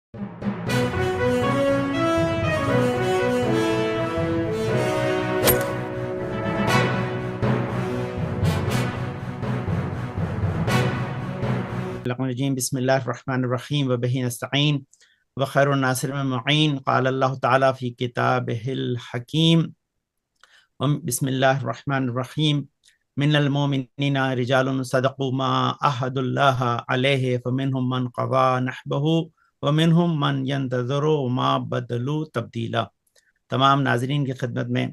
بسم اللہ الرحمن الرحیم وبہ نستعین وخیر الناصر معین قال اللہ تعالی فی کتابہ الحکیم بسم اللہ الرحمن الرحیم من المؤمنین رجال صدقوا ما عاهدوا اللہ علیہ فمنهم من قضى نحبہ ومنهم من ينتظر وما بدلوا تبدیلا۔ تمام ناظرین کی خدمت میں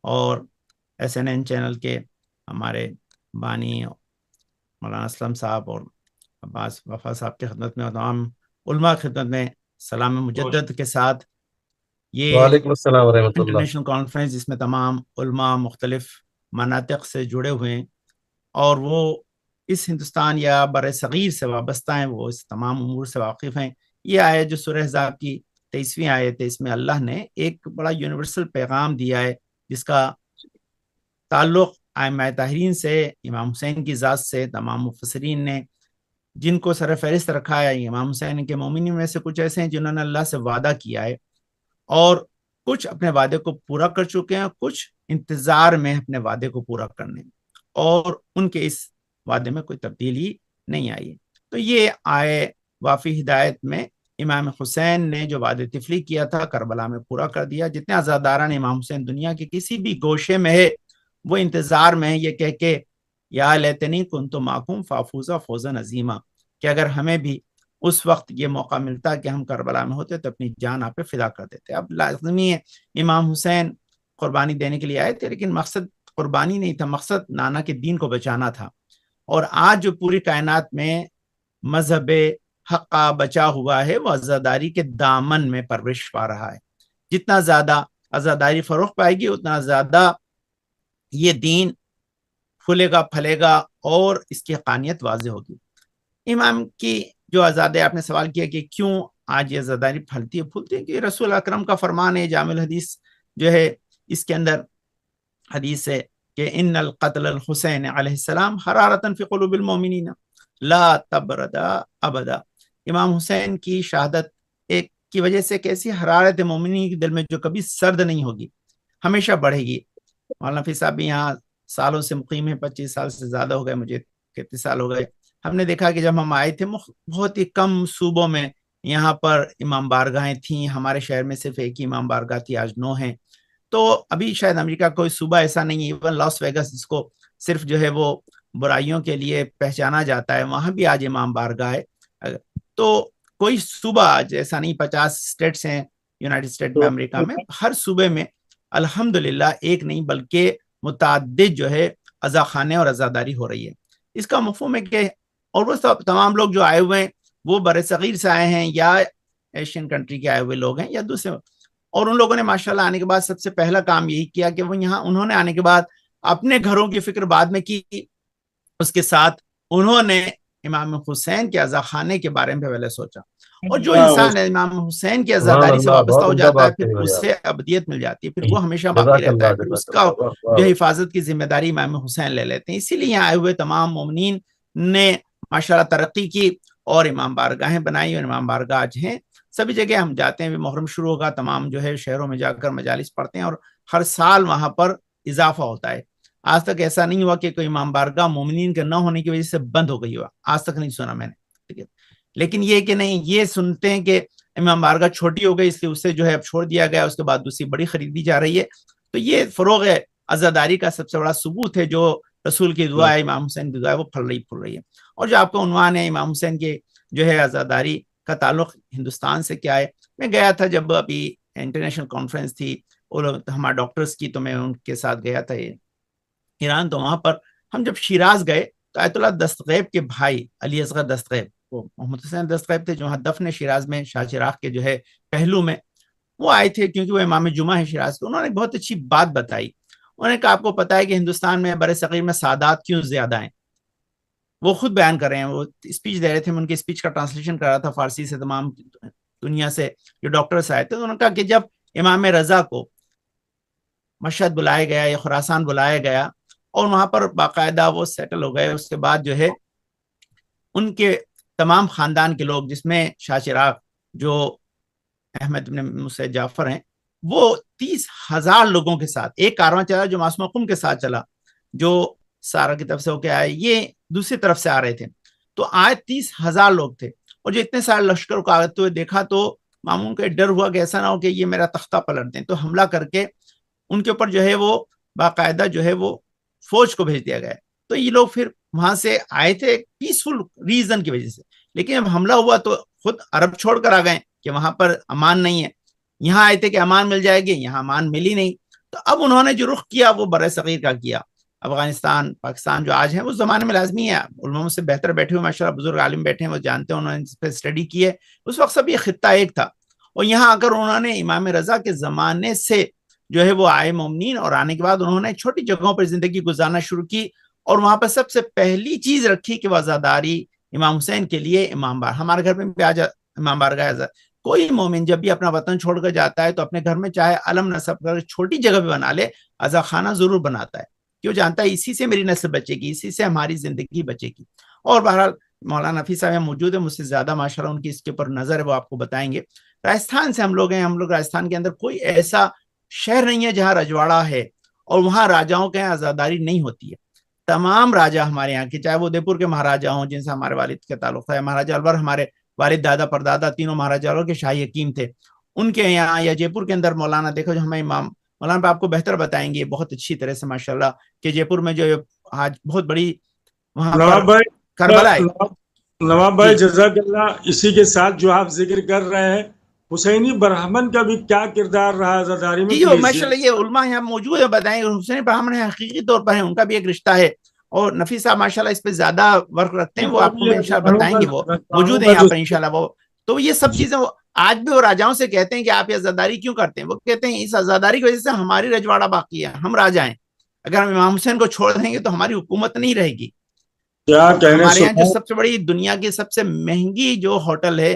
اور SNN چینل کے ہمارے بانی مولانا اسلم صاحب اور عباس وفا صاحب کی خدمت میں اور تمام علماء کی خدمت میں سلام مجدد کے ساتھ یہ وعلیکم السلام ورحمۃ اللہ۔ انٹرنیشنل کانفرنس جس میں تمام علماء مختلف مناطق سے جڑے ہوئے ہیں اور وہ اس ہندوستان یا بر صغیر سے وابستہ ہیں، وہ اس تمام امور سے واقف ہیں۔ یہ آیت جو سورہ احزاب کی 23ویں آیت ہے، اس میں اللہ نے ایک بڑا یونیورسل پیغام دیا ہے جس کا تعلق ائمہ طاہرین سے، امام حسین کی ذات سے۔ تمام مفسرین نے جن کو سر فہرست رکھا ہے، امام حسین کے مومنین میں سے کچھ ایسے ہیں جنہوں نے اللہ سے وعدہ کیا ہے اور کچھ اپنے وعدے کو پورا کر چکے ہیں، کچھ انتظار میں اپنے وعدے کو پورا کرنے میں، اور ان کے اس وعدے میں کوئی تبدیلی نہیں آئی ہے۔ تو یہ آئے وافی ہدایت میں امام حسین نے جو وعدہ طفلی کیا تھا کربلا میں پورا کر دیا۔ جتنے عزاداران امام حسین دنیا کے کسی بھی گوشے میں ہے، وہ انتظار میں ہے یہ کہہ کے یا لیتنی کنت معکم فافوز فوزا عظیما، کہ اگر ہمیں بھی اس وقت یہ موقع ملتا کہ ہم کربلا میں ہوتے تو اپنی جان آپ پہ فدا کر دیتے۔ اب لازمی ہے امام حسین قربانی دینے کے لیے آئے تھے، لیکن مقصد قربانی نہیں تھا، مقصد نانا کے دین کو بچانا تھا۔ اور آج جو پوری کائنات میں مذہب حق کا بچا ہوا ہے، وہ عزاداری کے دامن میں پرورش پا رہا ہے۔ جتنا زیادہ عزاداری فروغ پائے گی، اتنا زیادہ یہ دین پھولے گا، پھلے گا اور اس کی حقانیت واضح ہوگی۔ امام کی جو عزادہ آپ نے سوال کیا کہ کیوں آج یہ عزاداری پھلتی ہے پھولتی ہے، کہ رسول اکرم کا فرمان ہے، جامع الحدیث جو ہے اس کے اندر حدیث ہے کہ ان القتل الحسین علیہ السلام حرارتا فی قلوب المؤمنین لا تبردا ابدا۔ امام حسین کی شہادت ایک کی وجہ سے کیسی حرارت مومنین کے دل میں جو کبھی سرد نہیں ہوگی، ہمیشہ بڑھے گی۔ مولانا فی صاحب بھی یہاں سالوں سے مقیم ہیں، 25 سال سے زیادہ ہو گئے، مجھے 33 سال ہو گئے۔ ہم نے دیکھا کہ جب ہم آئے تھے بہت ہی کم صوبوں میں یہاں پر امام بارگاہیں تھیں، ہمارے شہر میں صرف ایک ہی امام بارگاہ تھی، آج 9 ہیں۔ تو ابھی شاید امریکہ کوئی صوبہ ایسا نہیں ہے، ایون لاس ویگس جس کو صرف جو ہے وہ برائیوں کے لیے پہچانا جاتا ہے، وہاں بھی آج امام بارگاہ ہے۔ تو کوئی صوبہ آج ایسا نہیں، 50 اسٹیٹس ہیں یونائٹڈ اسٹیٹ میں، امریکہ میں، ہر صوبے میں الحمدللہ ایک نہیں بلکہ متعدد جو ہے عزا خانے اور عزاداری ہو رہی ہے۔ اس کا مفہوم ہے کہ اور وہ تمام لوگ جو آئے ہوئے ہیں وہ بر صغیر سے آئے ہیں یا ایشین کنٹری کے آئے ہوئے لوگ ہیں یا دوسرے، اور ان لوگوں نے ماشاءاللہ آنے کے بعد سب سے پہلا کام یہی کیا کہ وہ یہاں انہوں نے آنے کے بعد اپنے گھروں کی فکر بعد میں کی، اس کے ساتھ انہوں نے امام حسین کے عزا خانے کے بارے میں پہلے سوچا۔ اور جو انسان امام حسین کی عزاداری سے وابستہ ہو جاتا ہے پھر اس سے ابدیت مل جاتی ہے، پھر وہ ہمیشہ باقی رہتا ہے، پھر اس کا جو حفاظت کی ذمہ داری امام حسین لے لیتے ہیں۔ اسی لیے یہاں آئے ہوئے تمام مومنین نے ماشاءاللہ ترقی کی اور امام بارگاہیں بنائی، اور امام بارگاہ آج ہیں سبھی جگہ ہم جاتے ہیں۔ محرم شروع ہوگا، تمام جو ہے شہروں میں جا کر مجالس پڑھتے ہیں اور ہر سال وہاں پر اضافہ ہوتا ہے۔ آج تک ایسا نہیں ہوا کہ کوئی امام بارگاہ مومنین کے نہ ہونے کی وجہ سے بند ہو گئی ہوا، آج تک نہیں سنا میں نے، ٹھیک ہے۔ لیکن یہ کہ نہیں، یہ سنتے ہیں کہ امام بارگاہ چھوٹی ہو گئی، اس لیے اسے جو ہے اب چھوڑ دیا گیا، اس کے بعد دوسری بڑی خریدی جا رہی ہے۔ تو یہ فروغ ہے عزاداری کا سب سے بڑا ثبوت ہے، جو رسول کی دعا ہے، امام حسین کی دعا ہے، وہ پھل رہی ہے۔ اور جو آپ کا عنوان ہے امام حسین کے جو ہے عزاداری کا تعلق ہندوستان سے کیا ہے، میں گیا تھا جب ابھی انٹرنیشنل کانفرنس تھی اور ہمارے ڈاکٹرز کی، تو میں ان کے ساتھ گیا تھا ایران۔ تو وہاں پر ہم جب شیراز گئے تو آیت اللہ دستغیب کے بھائی علی اصغر دستغیب، وہ محمد حسین دستغیب تھے جو وہاں دفن شیراز میں شاہ چراغ کے جو ہے پہلو میں، وہ آئے تھے کیونکہ وہ امام جمعہ ہے شیراز کے۔ انہوں نے بہت اچھی بات بتائی، انہوں نے کہا آپ کو پتہ ہے کہ ہندوستان میں بر صغیر میں سادات کیوں زیادہ ہیں؟ وہ خود بیان کر رہے ہیں، وہ اسپیچ دے رہے تھے، میں ان کے اسپیچ کا ٹرانسلیشن کر رہا تھا فارسی سے، تمام دنیا سے جو ڈاکٹرز آئے تھے۔ انہوں نے کہا کہ جب امام رضا کو مشہد بلایا گیا یا خراسان بلایا گیا اور وہاں پر باقاعدہ وہ سیٹل ہو گئے، اس کے بعد جو ہے ان کے تمام خاندان کے لوگ، جس میں شاہ چراغ جو احمد بن موسیٰ جعفر ہیں، وہ 30,000 لوگوں کے ساتھ ایک کارواں چلا جو معصوم قم کے ساتھ چلا، جو سارا کی طرف سے ہو کے آئے، یہ دوسری طرف سے آ رہے تھے، تو آئے 30,000 لوگ تھے، اور جو اتنے سارے لشکر کو آتے ہوئے دیکھا تو مامون کا ڈر ہوا کہ ایسا نہ ہو کہ یہ میرا تختہ پلٹ دیں، تو حملہ کر کے ان کے اوپر جو ہے وہ باقاعدہ جو ہے وہ فوج کو بھیج دیا گیا۔ تو یہ لوگ پھر وہاں سے آئے تھے ایک پیسفل ریزن کی وجہ سے، لیکن جب حملہ ہوا تو خود عرب چھوڑ کر آ گئے کہ وہاں پر امان نہیں ہے، یہاں آئے تھے کہ امان مل جائے گی، یہاں امان ملی نہیں، تو اب انہوں نے جو رخ کیا وہ بر صغیر کا کیا۔ افغانستان پاکستان جو آج ہے اس زمانے میں لازمی ہے، علماء سے بہتر بیٹھے ہوئے ماشاءاللہ بزرگ عالم بیٹھے ہیں، وہ جانتے ہیں، انہوں نے اس پہ اسٹڈی کی ہے۔ اس وقت سب یہ خطہ ایک تھا، اور یہاں آ کر انہوں نے امام رضا کے زمانے سے جو ہے وہ آئے مومنین، اور آنے کے بعد انہوں نے چھوٹی جگہوں پر زندگی گزارنا شروع کی، اور وہاں پر سب سے پہلی چیز رکھی کہ وہ عزاداری امام حسین کے لیے امام بار۔ ہمارے گھر میں بھی آج امام بارگاہ عزا، کوئی مومن جب بھی اپنا وطن چھوڑ کر جاتا ہے تو اپنے گھر میں چاہے علم نصب کر چھوٹی جگہ بھی بنا لے، عزا خانہ ضرور بناتا ہے، کیوں جانتا ہے اسی سے میری نسل بچے گی، اسی سے ہماری زندگی بچے گی۔ اور بہرحال مولانا نفیس صاحب موجود ہے، مجھ سے زیادہ ماشاءاللہ ان کی اس کے اوپر نظر ہے، وہ آپ کو بتائیں گے۔ راجستھان سے ہم لوگ ہیں، ہم لوگ راجستھان کے اندر کوئی ایسا شہر نہیں ہے جہاں رجواڑہ ہے اور وہاں راجاؤں کے عزاداری نہیں ہوتی ہے۔ تمام راجا ہمارے یہاں کے، چاہے وہ دے پور کے مہاراجا ہوں جن سے ہمارے والد کے تعلق ہے، مہاراجا الور ہمارے والد دادا پردادا تینوں مہاراجا الور کے شاہی حکیم تھے، ان کے یہاں، یا جے پور کے اندر مولانا دیکھو جو ہمیں امام مولانا پہ آپ کو بہتر بتائیں گے بہت اچھی طرح سے ماشاءاللہ، کہ جے پور میں جو آج بہت بڑی وہاں پر کربلا ہے۔ نواب بھائی جزاک اللہ، اسی کے ساتھ جو آپ ذکر کر رہے ہیں حسینی برہمن کا بھی کیا کردار رہا عزاداری میں؟ جی ماشاءاللہ یہ علماء یہاں موجود ہیں، بتائیں گے۔ حسینی برہمن حقیقی طور پر ہے، ان کا بھی ایک رشتہ ہے، اور نفیس صاحب ماشاءاللہ اس پہ زیادہ ورک رکھتے ہیں، وہ آپ کو انشاءاللہ بتائیں گے، وہ موجود ہیں یہاں پر انشاءاللہ۔ وہ تو یہ سب چیزیں وہ آج بھی وہ راجاؤں سے کہتے ہیں کہ آپ یہ عزاداری کیوں کرتے ہیں، وہ کہتے ہیں اس عزاداری کی وجہ سے ہماری رجواڑہ باقی ہے، ہم راجا ہیں، اگر ہم امام حسین کو چھوڑ دیں گے تو ہماری حکومت نہیں رہے گی۔ ہمارے یہاں جو سب سے بڑی دنیا کی سب سے مہنگی جو ہوٹل ہے،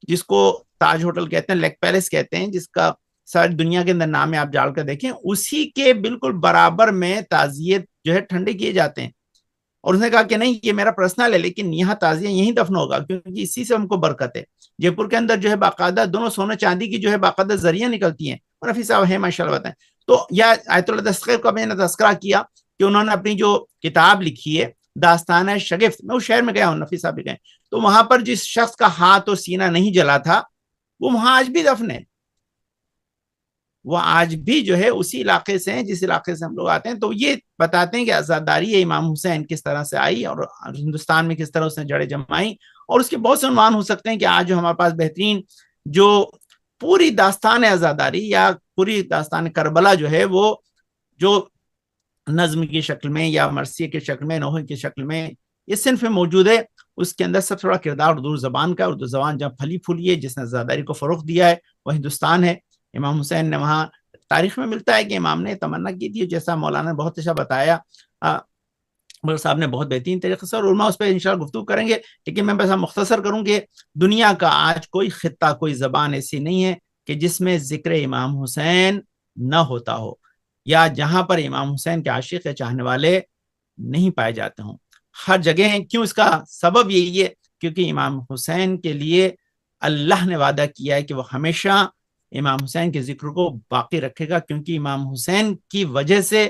جس کو تاج ہوٹل کہتے ہیں، لیک پیلس کہتے ہیں، جس کا ساری دنیا کے اندر نام ہے، آپ جال کر دیکھیں، اسی کے بالکل برابر میں تعزیت جو ہے ٹھنڈے کیے جاتے ہیں۔ اور اس نے کہا کہ نہیں یہ میرا پرسنل ہے، لیکن یہاں تعزیہ یہیں دفن ہوگا کیونکہ اسی سے ہم کو برکت ہے۔ جے پور کے اندر جو ہے باقاعدہ دونوں سونے چاندی کی جو ہے باقاعدہ ذریعہ نکلتی ہیں، اور نفیس صاحب ہیں ماشاءاللہ بتائیں۔ تو یا آیت اللہ دستخیر کا میں نے تذکرہ کیا کہ انہوں نے اپنی جو کتاب لکھی ہے داستان شگفت، میں اس شہر میں گیا ہوں، نفیس صاحب بھی گئے، تو وہاں پر جس شخص کا ہاتھ اور سینہ نہیں جلا تھا وہ وہاں آج بھی دفن ہے، وہ آج بھی جو ہے اسی علاقے سے ہیں جس علاقے سے ہم لوگ آتے ہیں۔ تو یہ بتاتے ہیں کہ عزاداری امام حسین کس طرح سے آئی اور ہندوستان میں کس طرح اس نے جڑیں جمائی، اور اس کے بہت سے عنوان ہو سکتے ہیں کہ آج جو ہمارے پاس بہترین جو پوری داستان عزاداری یا پوری داستان کربلا جو ہے وہ جو نظم کی شکل میں یا مرثیے کی شکل میں، نوحے کی شکل میں اس صنف میں موجود ہے، اس کے اندر سب سے بڑا کردار اردو زبان کا، اردو زبان جہاں پھلی پھولی ہے، جس نے عزاداری کو فروغ دیا ہے وہ ہندوستان ہے۔ امام حسین نے وہاں تاریخ میں ملتا ہے کہ امام نے تمنا کی تھی، جیسا مولانا نے بہت اچھا بتایا، مگر صاحب نے بہت بہترین طریقے سے، اور علماء اس پہ انشاءاللہ گفتگو کریں گے، لیکن میں بس مختصر کروں کہ دنیا کا آج کوئی خطہ، کوئی زبان ایسی نہیں ہے کہ جس میں ذکر امام حسین نہ ہوتا ہو، یا جہاں پر امام حسین کے عاشق یا چاہنے والے نہیں پائے جاتے ہوں، ہر جگہ ہیں۔ کیوں؟ اس کا سبب یہی ہے کیونکہ امام حسین کے لیے اللہ نے وعدہ کیا ہے کہ وہ ہمیشہ امام حسین کے ذکر کو باقی رکھے گا، کیونکہ امام حسین کی وجہ سے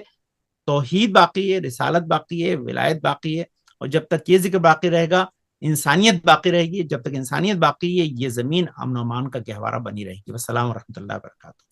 توحید باقی ہے، رسالت باقی ہے، ولایت باقی ہے، اور جب تک یہ ذکر باقی رہے گا انسانیت باقی رہے گی، جب تک انسانیت باقی ہے یہ زمین امن و امان کا گہوارہ بنی رہے گی۔ والسلام ورحمۃ اللہ وبرکاتہ۔